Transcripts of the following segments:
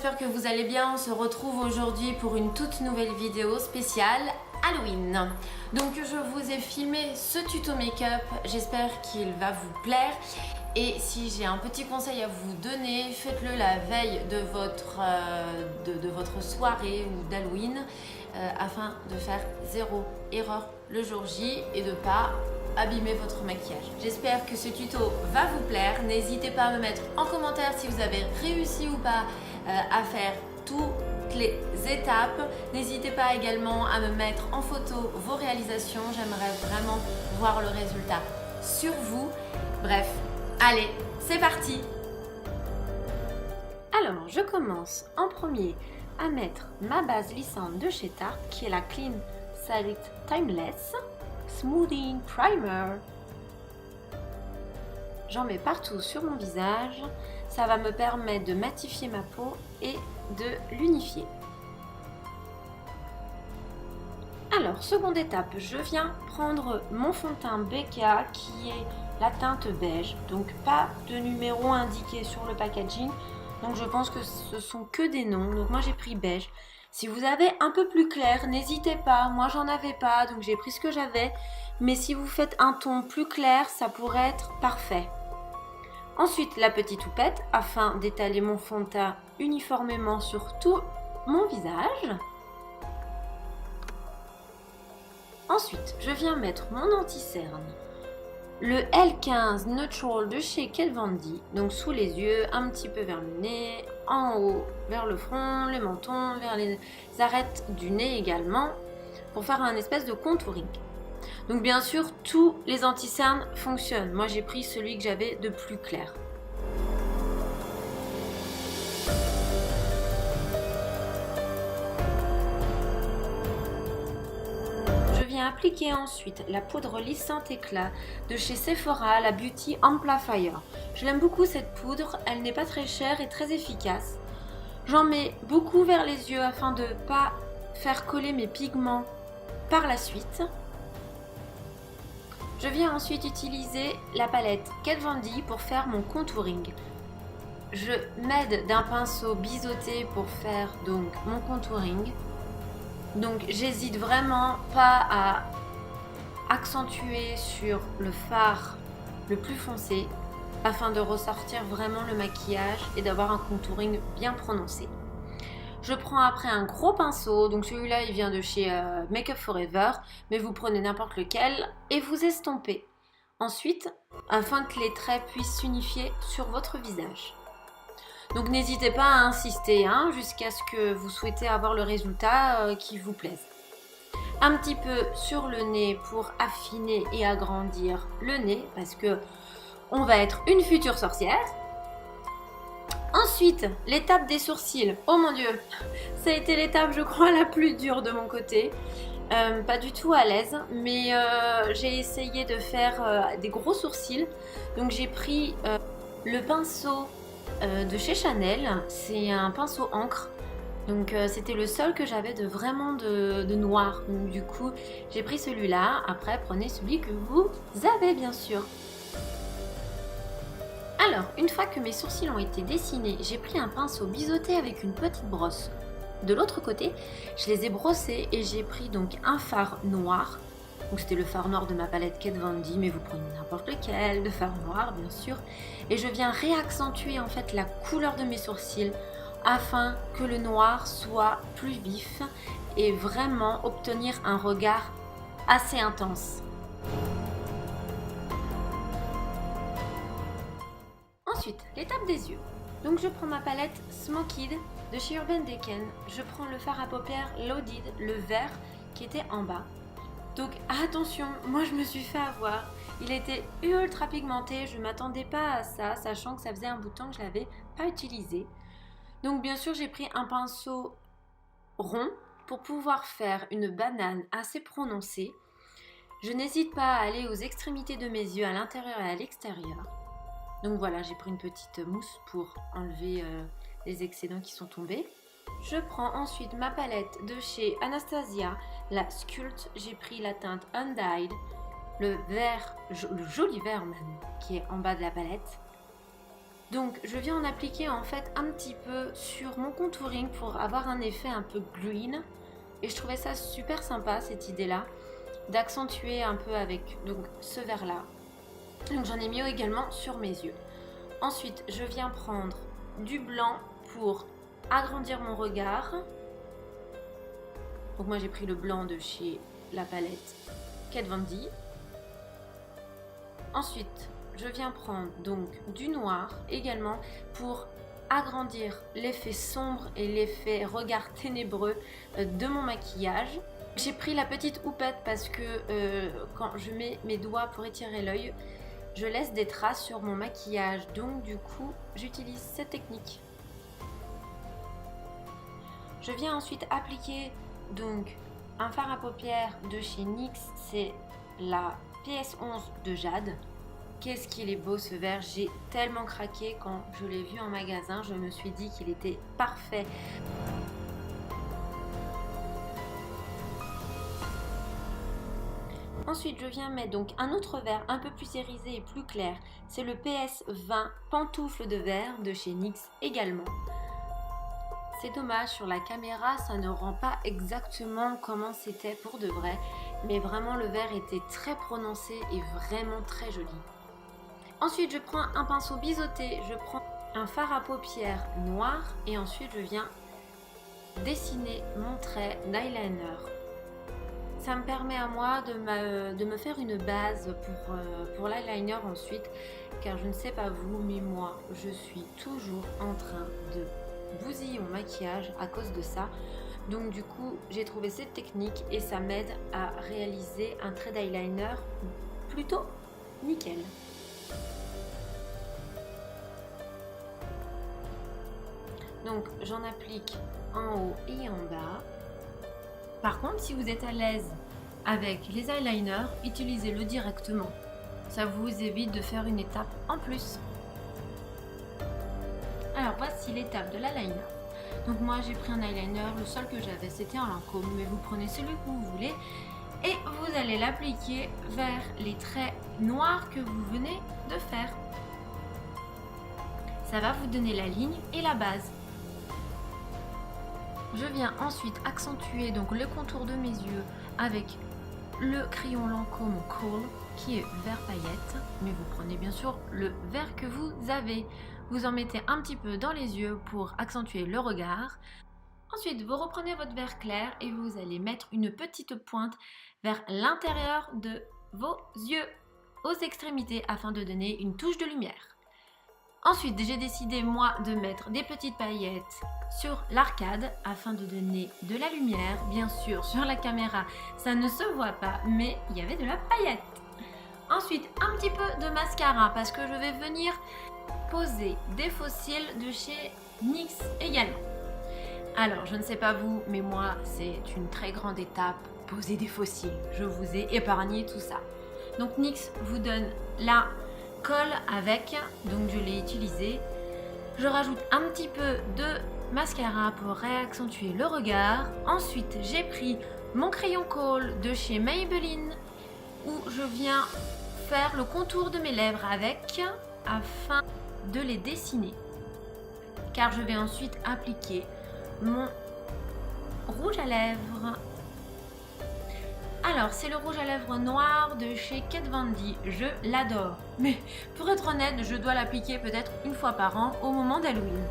j'espère que vous allez bien. On se retrouve aujourd'hui pour une toute nouvelle vidéo spéciale Halloween. Donc je vous ai filmé ce tuto make-up, j'espère qu'il va vous plaire. Et si j'ai un petit conseil à vous donner, faites-le la veille de votre soirée ou d'Halloween afin de faire zéro erreur le jour J et de pas abîmer votre maquillage. J'espère que ce tuto va vous plaire. N'hésitez pas à me mettre en commentaire si vous avez réussi ou pas à faire toutes les étapes. N'hésitez pas également à me mettre en photo vos réalisations. J'aimerais vraiment voir le résultat sur vous. Bref, allez, c'est parti! Alors, je commence en premier à mettre ma base lissante de chez Tarte qui est la Clean Select Timeless Smoothing Primer. J'en mets partout sur mon visage. Ça va me permettre de matifier ma peau et de l'unifier. Alors, seconde étape, je viens prendre mon fond de teint Becca qui est la teinte beige. Donc, pas de numéro indiqué sur le packaging. Donc, je pense que ce sont que des noms. Donc, moi, j'ai pris beige. Si vous avez un peu plus clair, n'hésitez pas. Moi, j'en avais pas, donc j'ai pris ce que j'avais. Mais si vous faites un ton plus clair, ça pourrait être parfait. Ensuite, la petite houppette, afin d'étaler mon fond de teint uniformément sur tout mon visage. Ensuite, je viens mettre mon anti-cerne. Le L15 Neutral de chez Kat Von D, donc sous les yeux, un petit peu vers le nez, en haut vers le front, le menton, vers les arêtes du nez également, pour faire un espèce de contouring. Donc bien sûr, tous les anti-cernes fonctionnent. Moi j'ai pris celui que j'avais de plus clair. Appliquer ensuite la poudre lissante éclat de chez Sephora, la Beauty Amplifier. Je l'aime beaucoup cette poudre, elle n'est pas très chère et très efficace. J'en mets beaucoup vers les yeux afin de ne pas faire coller mes pigments par la suite. Je viens ensuite utiliser la palette Kat Von D pour faire mon contouring. Je m'aide d'un pinceau biseauté pour faire donc mon contouring. Donc j'hésite vraiment pas à accentuer sur le fard le plus foncé afin de ressortir vraiment le maquillage et d'avoir un contouring bien prononcé. Je prends après un gros pinceau, donc celui-là il vient de chez Make Up For Ever, mais vous prenez n'importe lequel et vous estompez. Ensuite, afin que les traits puissent s'unifier sur votre visage. Donc n'hésitez pas à insister jusqu'à ce que vous souhaitez avoir le résultat qui vous plaise. Un petit peu sur le nez pour affiner et agrandir le nez parce que on va être une future sorcière. Ensuite, l'étape des sourcils. Oh mon dieu, ça a été l'étape je crois la plus dure de mon côté. Pas du tout à l'aise, mais j'ai essayé de faire des gros sourcils. Donc j'ai pris le pinceau de chez Chanel, c'est un pinceau encre, donc c'était le seul que j'avais de vraiment de noir, donc du coup j'ai pris celui-là. Après prenez celui que vous avez bien sûr. Alors une fois que mes sourcils ont été dessinés, j'ai pris un pinceau biseauté avec une petite brosse. De l'autre côté je les ai brossés et j'ai pris donc un fard noir. Donc c'était le fard noir de ma palette Kat Von D, mais vous prenez n'importe lequel, de fard noir bien sûr. Et je viens réaccentuer en fait la couleur de mes sourcils afin que le noir soit plus vif et vraiment obtenir un regard assez intense. Ensuite, l'étape des yeux. Donc je prends ma palette Smoked de chez Urban Decay. Je prends le fard à paupières Loaded, le vert qui était en bas. Donc attention, moi je me suis fait avoir. Il était ultra pigmenté, je ne m'attendais pas à ça, sachant que ça faisait un bout de temps que je ne l'avais pas utilisé. Donc bien sûr j'ai pris un pinceau rond pour pouvoir faire une banane assez prononcée. Je n'hésite pas à aller aux extrémités de mes yeux, à l'intérieur et à l'extérieur. Donc voilà, j'ai pris une petite mousse pour enlever les excédents qui sont tombés. Je prends ensuite ma palette de chez Anastasia, la Sculpt. J'ai pris la teinte Undyed, le vert, le joli vert même, qui est en bas de la palette. Donc je viens en appliquer en fait un petit peu sur mon contouring pour avoir un effet un peu green. Et je trouvais ça super sympa cette idée-là, d'accentuer un peu avec donc, ce vert-là. Donc j'en ai mis également sur mes yeux. Ensuite, je viens prendre du blanc pour agrandir mon regard. Donc moi j'ai pris le blanc de chez la palette Kat Von D. Ensuite, je viens prendre donc du noir également pour agrandir l'effet sombre et l'effet regard ténébreux de mon maquillage. J'ai pris la petite houppette parce que quand je mets mes doigts pour étirer l'œil, je laisse des traces sur mon maquillage. Donc du coup, j'utilise cette technique. Je viens ensuite appliquer donc un fard à paupières de chez NYX, c'est la PS11 de Jade. Qu'est-ce qu'il est beau ce vert, j'ai tellement craqué quand je l'ai vu en magasin, je me suis dit qu'il était parfait. Ensuite, je viens mettre donc un autre vert un peu plus irisé et plus clair, c'est le PS20 pantoufle de verre de chez NYX également. C'est dommage, sur la caméra, ça ne rend pas exactement comment c'était pour de vrai, mais vraiment le vert était très prononcé et vraiment très joli. Ensuite, je prends un pinceau biseauté, je prends un fard à paupières noir et ensuite je viens dessiner mon trait d'eyeliner. Ça me permet à moi de me faire une base pour l'eyeliner ensuite, car je ne sais pas vous, mais moi, je suis toujours en train de bousiller mon maquillage à cause de ça. Donc du coup, j'ai trouvé cette technique et ça m'aide à réaliser un trait d'eyeliner plutôt nickel. Donc j'en applique en haut et en bas. Par contre, si vous êtes à l'aise avec les eyeliners, utilisez-le directement. Ça vous évite de faire une étape en plus. Alors voici l'étape de l'eyeliner. Donc moi j'ai pris un eyeliner, le seul que j'avais c'était en Lancôme, mais vous prenez celui que vous voulez et vous allez l'appliquer vers les traits noirs que vous venez de faire. Ça va vous donner la ligne et la base. Je viens ensuite accentuer donc le contour de mes yeux avec le crayon Lancôme Kohl qui est vert paillette, mais vous prenez bien sûr le vert que vous avez. Vous en mettez un petit peu dans les yeux pour accentuer le regard. Ensuite, vous reprenez votre vert clair et vous allez mettre une petite pointe vers l'intérieur de vos yeux, aux extrémités, afin de donner une touche de lumière. Ensuite, j'ai décidé moi de mettre des petites paillettes sur l'arcade afin de donner de la lumière. Bien sûr, sur la caméra, ça ne se voit pas, mais il y avait de la paillette. Ensuite, un petit peu de mascara parce que je vais venir poser des faux cils de chez NYX également. Alors, je ne sais pas vous, mais moi, c'est une très grande étape, poser des faux cils. Je vous ai épargné tout ça. Donc, NYX vous donne la colle avec, donc je l'ai utilisé. Je rajoute un petit peu de mascara pour réaccentuer le regard. Ensuite, j'ai pris mon crayon Kohl de chez Maybelline où je viens faire le contour de mes lèvres avec, afin de les dessiner, car je vais ensuite appliquer mon rouge à lèvres. Alors c'est le rouge à lèvres noir de chez Kat Von D, je l'adore, mais pour être honnête je dois l'appliquer peut-être une fois par an au moment d'Halloween.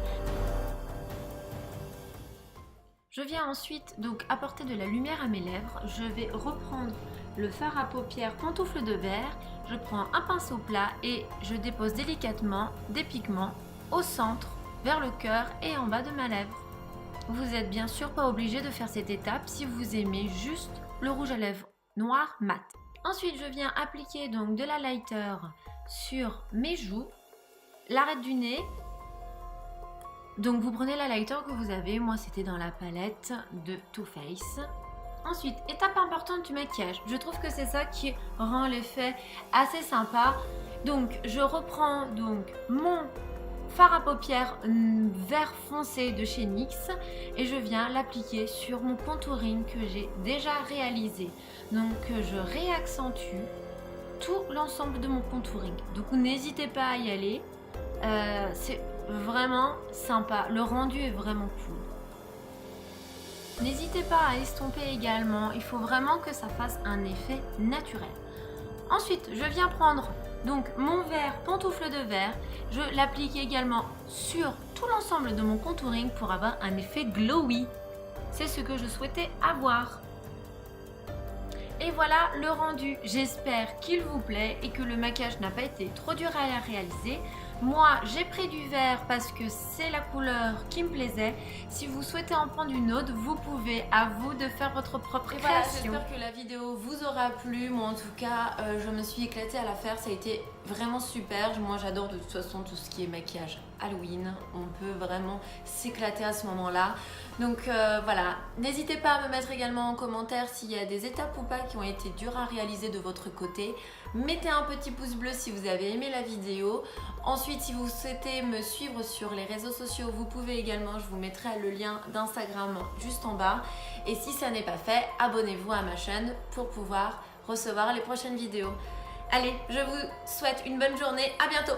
Je viens ensuite donc apporter de la lumière à mes lèvres. Je vais reprendre le fard à paupières pantoufle de verre. Je prends un pinceau plat et je dépose délicatement des pigments au centre, vers le cœur et en bas de ma lèvre. Vous n'êtes bien sûr pas obligé de faire cette étape si vous aimez juste le rouge à lèvres noir mat. Ensuite, je viens appliquer donc de l'highlighter sur mes joues, l'arête du nez. Donc vous prenez l'highlighter que vous avez, moi c'était dans la palette de Too Faced. Ensuite, étape importante du maquillage, je trouve que c'est ça qui rend l'effet assez sympa. Donc je reprends donc mon fard à paupières vert foncé de chez NYX et je viens l'appliquer sur mon contouring que j'ai déjà réalisé. Donc je réaccentue tout l'ensemble de mon contouring. Donc n'hésitez pas à y aller. C'est vraiment sympa, le rendu est vraiment cool. N'hésitez pas à estomper également, il faut vraiment que ça fasse un effet naturel. Ensuite, je viens prendre donc mon verre pantoufle de verre, je l'applique également sur tout l'ensemble de mon contouring pour avoir un effet glowy. C'est ce que je souhaitais avoir. Et voilà le rendu, j'espère qu'il vous plaît et que le maquillage n'a pas été trop dur à réaliser. Moi j'ai pris du vert parce que c'est la couleur qui me plaisait. Si vous souhaitez en prendre une autre, vous pouvez, à vous de faire votre propre création. Voilà, j'espère que la vidéo vous aura plu. Moi en tout cas je me suis éclatée à la faire, ça a été vraiment super. Moi j'adore de toute façon tout ce qui est maquillage Halloween, on peut vraiment s'éclater à ce moment là. Donc voilà, n'hésitez pas à me mettre également en commentaire s'il y a des étapes ou pas qui ont été dures à réaliser de votre côté. Mettez un petit pouce bleu si vous avez aimé la vidéo. Ensuite, si vous souhaitez me suivre sur les réseaux sociaux, vous pouvez également, je vous mettrai le lien d'Instagram juste en bas. Et si ça n'est pas fait, abonnez-vous à ma chaîne pour pouvoir recevoir les prochaines vidéos. Allez, je vous souhaite une bonne journée, à bientôt!